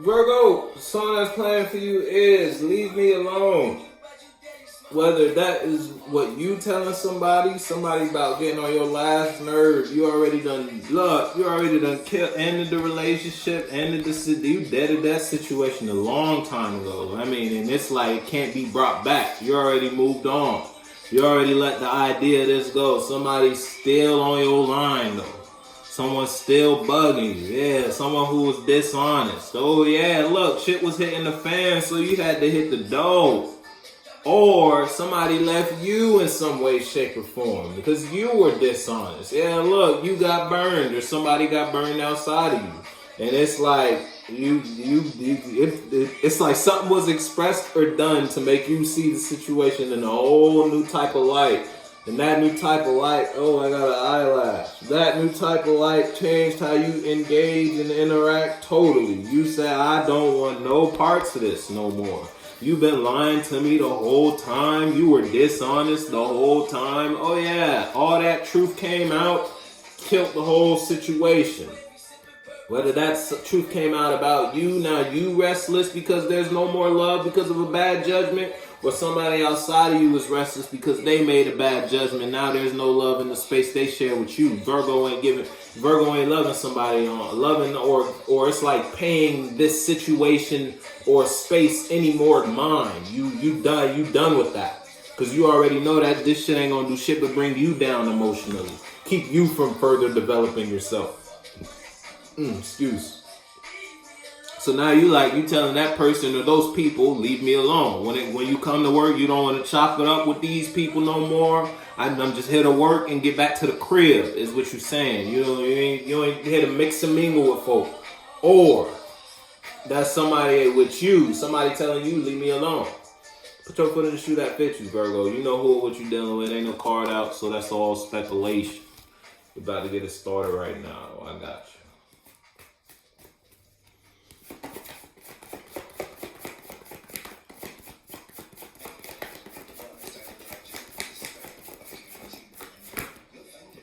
Virgo, the song that's playing for you is Leave Me Alone. Whether that is what you telling somebody about getting on your last nerve, you already done ended the relationship, you deaded that situation a long time ago. I mean, and it's like it can't be brought back. You already moved on. You already let the idea of this go. Somebody's still on your line though. Someone's still bugging you. Yeah, someone who was dishonest. Oh yeah, look, shit was hitting the fan, so you had to hit the dough. Or somebody left you in some way, shape, or form because you were dishonest. Yeah, look, you got burned or somebody got burned outside of you. And it's like it's like something was expressed or done to make you see the situation in a whole new type of light. And that new type of light, oh, I got an eyelash. That new type of light changed how you engage and interact totally. You said, I don't want no parts of this no more. You've been lying to me the whole time. You were dishonest the whole time. Oh yeah, all that truth came out, killed the whole situation. Whether that truth came out about you, now you restless because there's no more love because of a bad judgment, or somebody outside of you is restless because they made a bad judgment. Now there's no love in the space they share with you. Virgo ain't loving somebody or it's like paying this situation or space any more than mine. You done with that. Because you already know that this shit ain't gonna do shit but bring you down emotionally. Keep you from further developing yourself. Excuse. So now you telling that person or those people, leave me alone. When you come to work, you don't want to chop it up with these people no more. I'm just here to work and get back to the crib, is what you're saying. You ain't here to mix and mingle with folk. Or that's somebody with you, somebody telling you, leave me alone. Put your foot in the shoe that fits you, Virgo. You know what you're dealing with. Ain't no card out, so that's all speculation. We're about to get it started right now. I got you.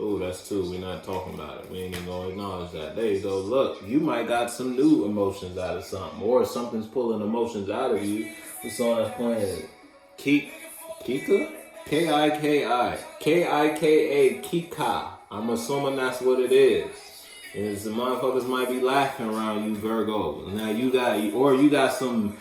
Oh, that's two. We're not talking about it. We ain't even gonna acknowledge that. There you go. Look, you might got some new emotions out of something, or something's pulling emotions out of you. The song that's playing, Kika, K-I-K-I, K-I-K-A, Kika. I'm assuming that's what it is. And the motherfuckers might be laughing around you, Virgo. Now you got some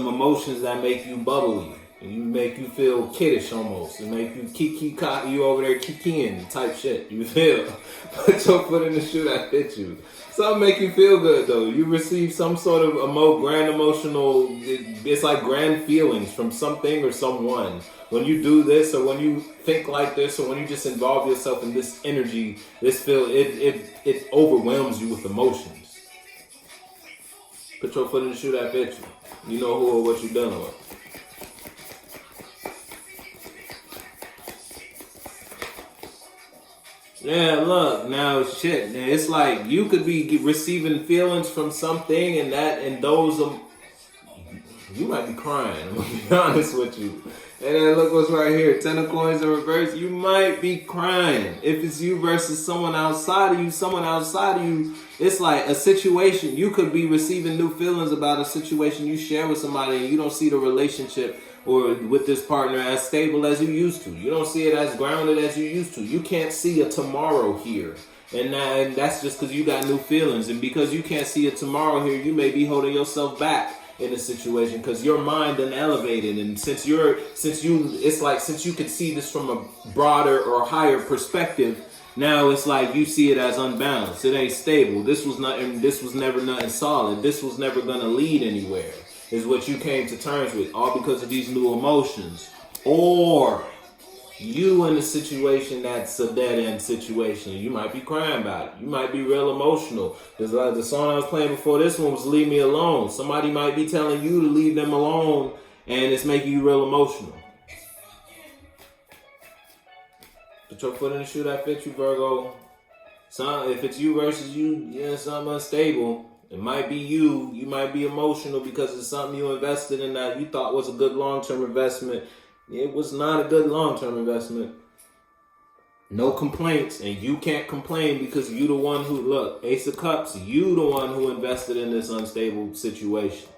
emotions that make you bubbly. And you make you feel kiddish almost. And make you you over there kikiing type shit. You feel? Put your foot in the shoe that fits you. Something make you feel good though. You receive some sort of grand emotional, it's like grand feelings from something or someone. When you do this or when you think like this or when you just involve yourself in this energy, it overwhelms you with emotions. Put your foot in the shoe that fits you. You know who or what you're dealing with. Yeah, look, now shit. It's like you could be receiving feelings from something and those you might be crying, I'm gonna be honest with you. And then look what's right here. 10 of coins in reverse. You might be crying. If it's you versus someone outside of you, it's like a situation. You could be receiving new feelings about a situation you share with somebody and you don't see the relationship or with this partner as stable as you used to. You don't see it as grounded as you used to. You can't see a tomorrow here. And that's just because you got new feelings. And because you can't see a tomorrow here, you may be holding yourself back in a situation because your mind done elevated. And since you could see this from a broader or higher perspective, now it's like you see it as unbalanced. It ain't stable. This was never nothing solid. This was never gonna lead anywhere. Is what you came to terms with, all because of these new emotions. Or you in a situation that's a dead-end situation. You might be crying about it. You might be real emotional. The song I was playing before this one was Leave Me Alone. Somebody might be telling you to leave them alone, and it's making you real emotional. Put your foot in the shoe that fits you, Virgo. If it's you versus you, yeah, something unstable. It might be you. You might be emotional because it's something you invested in that you thought was a good long-term investment. It was not a good long-term investment. No complaints, and you can't complain because you the one who, look, Ace of Cups, you the one who invested in this unstable situation.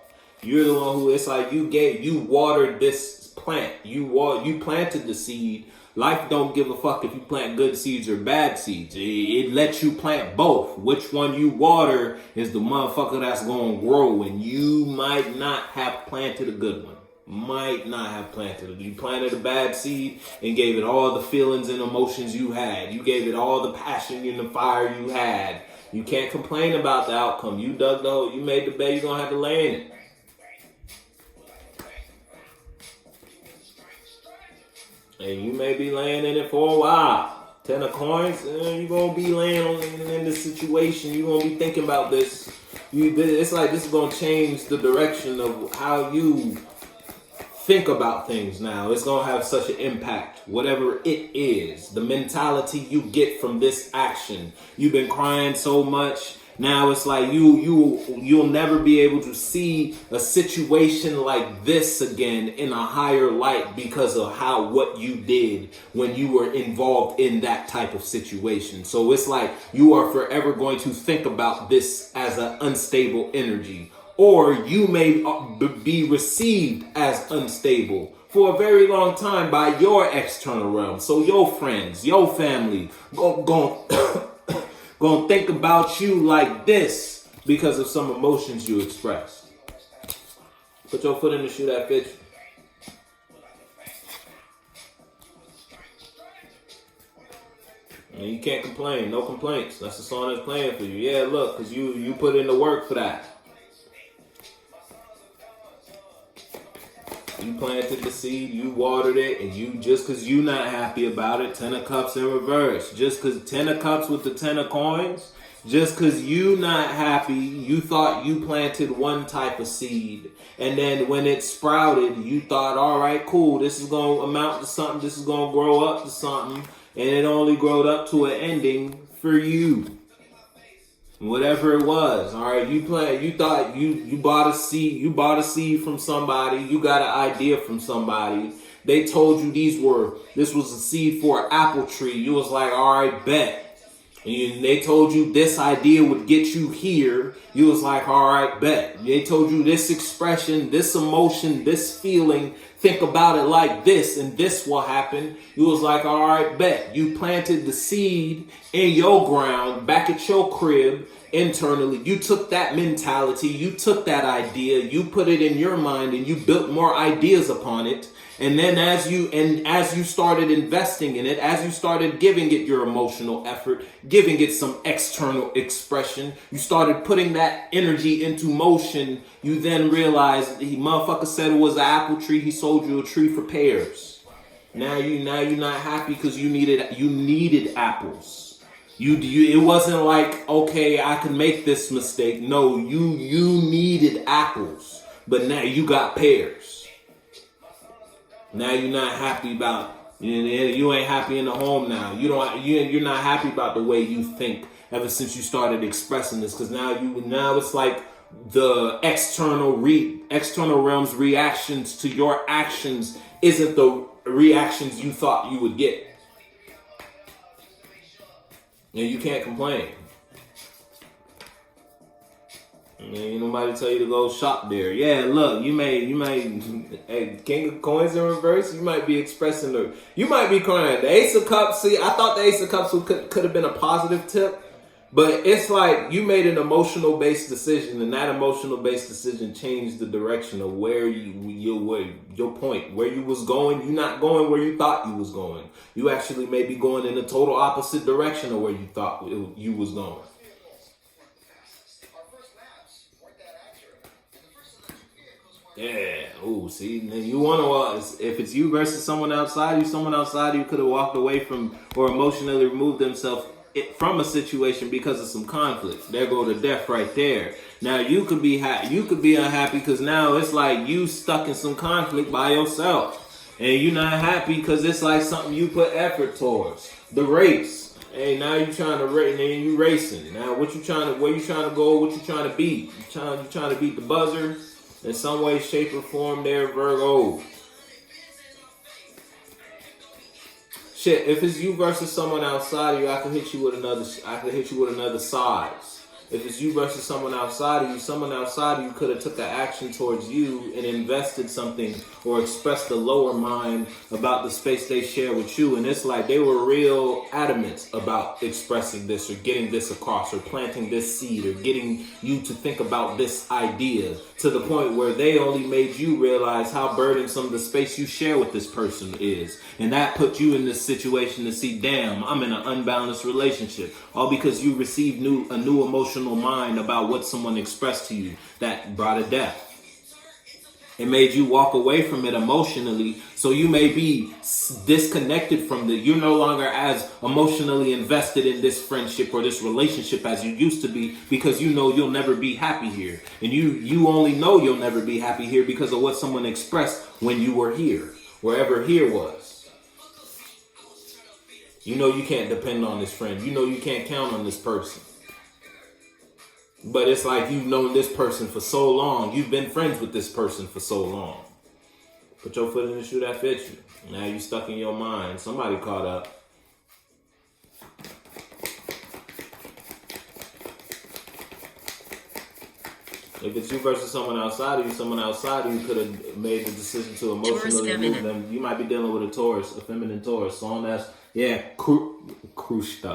You're the one who, it's like you watered this plant. You planted the seed. Life don't give a fuck if you plant good seeds or bad seeds. It lets you plant both. Which one you water is the motherfucker that's gonna grow, and you might not have planted a good one. Might not have planted it. You planted a bad seed and gave it all the feelings and emotions you had. You gave it all the passion and the fire you had. You can't complain about the outcome. You dug the hole. You made the bed. You're going to have to lay in it. And you may be laying in it for a while. 10 of coins, you're going to be laying in this situation. You're going to be thinking about this. It's like this is going to change the direction of how you think about things now. It's going to have such an impact. Whatever it is, the mentality you get from this action. You've been crying so much. Now it's like you'll never be able to see a situation like this again in a higher light because of what you did when you were involved in that type of situation. So it's like you are forever going to think about this as an unstable energy, or you may be received as unstable for a very long time by your external realm. So your friends, your family, gonna think about you like this because of some emotions you express. Put your foot in the shoe that fits you. And you can't complain. No complaints. That's the song that's playing for you. Yeah, look, because you put in the work for that. You planted the seed, you watered it, and you, just because you not happy about it, 10 of Cups in reverse. Just because 10 of Cups with the 10 of coins, just because you not happy, you thought you planted one type of seed. And then when it sprouted, you thought, all right, cool, this is going to amount to something, this is going to grow up to something. And it only growed up to an ending for you. Whatever it was, all right. You thought you bought a seed from somebody. You got an idea from somebody. They told you this was a seed for an apple tree. You was like, all right, bet. And they told you this idea would get you here. You was like, all right, bet. They told you this expression, this emotion, this feeling. Think about it like this, and this will happen. You was like, all right, bet. You planted the seed in your ground, back at your crib, internally. You took that mentality, you took that idea, you put it in your mind, and you built more ideas upon it. And then as you started investing in it, as you started giving it your emotional effort, giving it some external expression, you started putting that energy into motion. You then realized the motherfucker said it was an apple tree. He sold you a tree for pears. Now you're not happy because you needed apples. It wasn't like, okay, I can make this mistake. No, you needed apples, but now you got pears. Now you're not happy about, you ain't happy in the home now. You're not happy about the way you think ever since you started expressing this, because now it's like the external realm's reactions to your actions isn't the reactions you thought you would get. And you can't complain. Ain't nobody tell you to go shop there. Yeah, look, you may, King of Coins in reverse, you might be expressing you might be crying. The Ace of Cups, see, I thought the Ace of Cups could have been a positive tip, but it's like you made an emotional based decision, and that emotional based decision changed the direction of where your point, where you was going. You're not going where you thought you was going. You actually may be going in the total opposite direction of where you thought you was going. Yeah. Oh, see, you want to, if it's you versus someone outside you could have walked away from or emotionally removed themselves from a situation because of some conflict. There go to death right there. Now you could be unhappy because now it's like you stuck in some conflict by yourself, and you're not happy because it's like something you put effort towards. The race. Hey, now you trying to race, and you racing. Now where you trying to go? What you trying to beat? You trying to beat the buzzer. In some way, shape, or form there, Virgo. shit, if it's you versus someone outside of you, I could hit you with another size. If it's you versus someone outside of you could have took an action towards you and invested something or expressed a lower mind about the space they share with you. And it's like they were real adamant about expressing this or getting this across or planting this seed or getting you to think about this idea to the point where they only made you realize how burdensome the space you share with this person is. And that put you in this situation to see, damn, I'm in an unbalanced relationship. All because you received a new emotional mind about what someone expressed to you that brought a death. It made you walk away from it emotionally. So you may be disconnected from you're no longer as emotionally invested in this friendship or this relationship as you used to be, because you know you'll never be happy here. And you only know you'll never be happy here because of what someone expressed when you were here, wherever here was. You know you can't depend on this friend. You know you can't count on this person. But it's like you've known this person for so long. You've been friends with this person for so long. Put your foot in the shoe that fits you. Now you stuck in your mind. Somebody caught up. If it's you versus someone outside of you could have made the decision to emotionally remove them. You might be dealing with a feminine Taurus. Song that's, crushed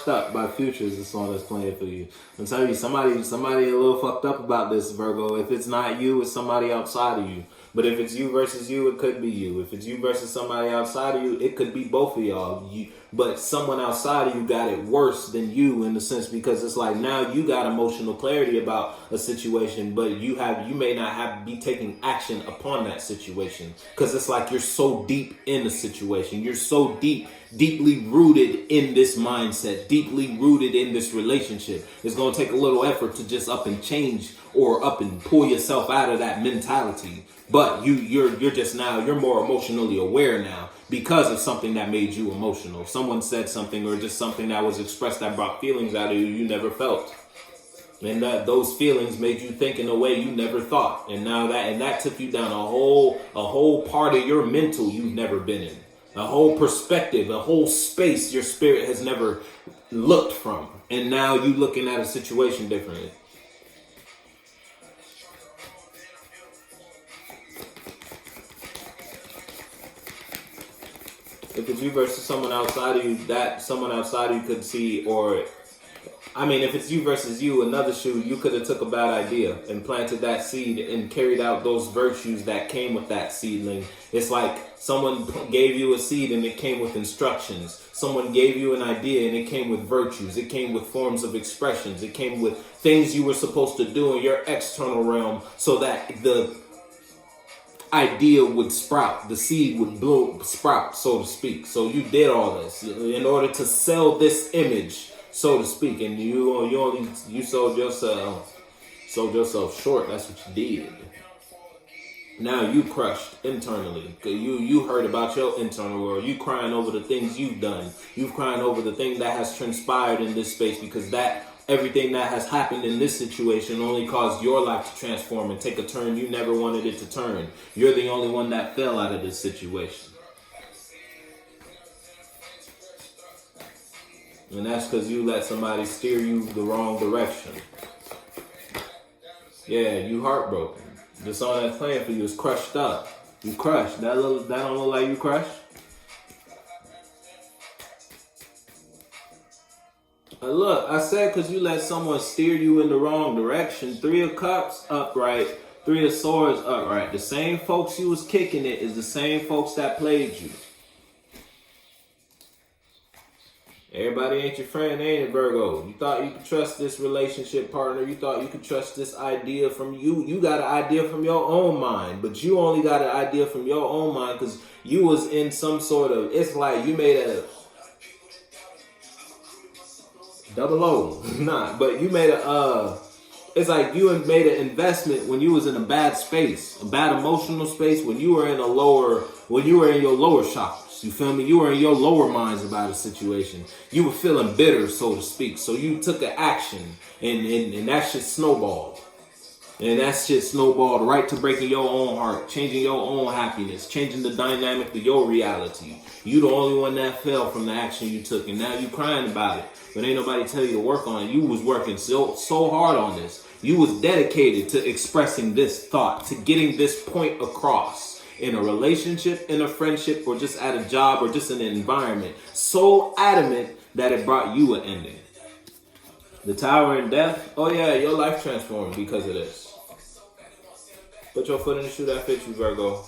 up by Future is the song that's playing for you. I'm telling you, somebody a little fucked up about this, Virgo. If it's not you, it's somebody outside of you. But if it's you versus you, it could be you. If it's you versus somebody outside of you, it could be both of y'all. But someone outside of you got it worse than you in the sense because it's like now you got emotional clarity about a situation, but you may not be taking action upon that situation because it's like you're so deep in the situation. You're so deeply rooted in this mindset, deeply rooted in this relationship. It's going to take a little effort to just up and change or up and pull yourself out of that mentality. But you're just now, you're more emotionally aware now because of something that made you emotional. Someone said something or just something that was expressed that brought feelings out of you never felt. And those feelings made you think in a way you never thought. And now that took you down a whole part of your mental you've never been in. A whole perspective, a whole space your spirit has never looked from. And now you looking at a situation differently. If it's you versus someone outside of you, that someone outside of you could see, if it's you versus you, another shoe, you could have took a bad idea and planted that seed and carried out those virtues that came with that seedling. It's like someone gave you a seed and it came with instructions. Someone gave you an idea and it came with virtues. It came with forms of expressions. It came with things you were supposed to do in your external realm so that the idea would sprout, the seed would sprout, so to speak. So you did all this in order to sell this image, so to speak, and you sold yourself short. That's what you did. Now you crushed internally. You heard about your internal world. You crying over the things you've done. You crying over the thing that has transpired in this space because everything that has happened in this situation only caused your life to transform and take a turn you never wanted it to turn. You're the only one that fell out of this situation. And that's because you let somebody steer you the wrong direction. Yeah, you heartbroken. The song that's playing for you is crushed up. You crushed. That don't look like you crushed? Look, I said because you let someone steer you in the wrong direction. 3 of Cups upright, 3 of Swords upright. The same folks you was kicking it is the same folks that played you. Everybody ain't your friend, ain't it, Virgo? You thought you could trust this relationship partner. You thought you could trust this idea from you. You got an idea from your own mind, but you only got an idea from your own mind because you was in some sort of, it's like you made a double O, but you made it's like you made an investment when you was in a bad space, a bad emotional space, when you were in your lower chakras. You feel me? You were in your lower minds about a situation. You were feeling bitter, so to speak. So you took an action and that shit snowballed. And that shit snowballed right to breaking your own heart, changing your own happiness, changing the dynamic of your reality. You the only one that fell from the action you took, and now you crying about it. But ain't nobody tell you to work on it. You was working so hard on this. You was dedicated to expressing this thought, to getting this point across in a relationship, in a friendship, or just at a job, or just in an environment. So adamant that it brought you an ending. The Tower and Death, oh yeah, your life transformed because of this. Put your foot in the shoe that fits you, Virgo.